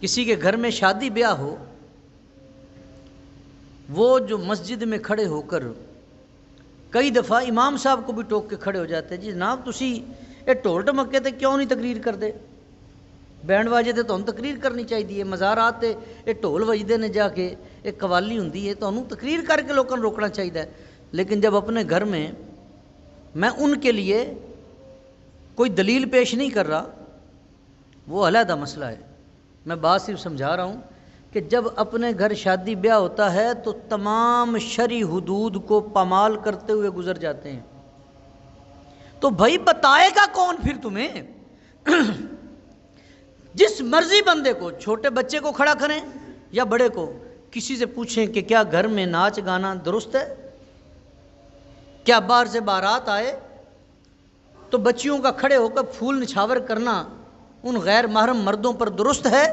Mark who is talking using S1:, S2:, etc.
S1: کسی کے گھر میں شادی بیاہ ہو، وہ جو مسجد میں کھڑے ہو کر کئی دفعہ امام صاحب کو بھی ٹوک کے کھڑے ہو جاتے ہیں، جی جناب تسی یہ ٹھول ٹمکے تے کیوں نہیں تقریر کرتے؟ بینڈ واجے تے تمہیں تقریر کرنی چاہیے، مزارات تے یہ ٹھول وجدے نے جا کے، ایک قوالی ہوندی ہے، تمہیں تقریر کر کے لوگوں کو روکنا چاہیے۔ لیکن جب اپنے گھر میں ان کے لیے کوئی دلیل پیش نہیں کر رہا، وہ علیحدہ مسئلہ ہے۔ میں بات صرف سمجھا رہا ہوں کہ جب اپنے گھر شادی بیاہ ہوتا ہے تو تمام شرعی حدود کو پامال کرتے ہوئے گزر جاتے ہیں، تو بھائی بتائے گا کون پھر تمہیں؟ جس مرضی بندے کو، چھوٹے بچے کو کھڑا کریں یا بڑے کو، کسی سے پوچھیں کہ کیا گھر میں ناچ گانا درست ہے؟ کیا باہر سے بارات آئے تو بچیوں کا کھڑے ہو کر پھول نچھاور کرنا ان غیر محرم مردوں پر درست ہے؟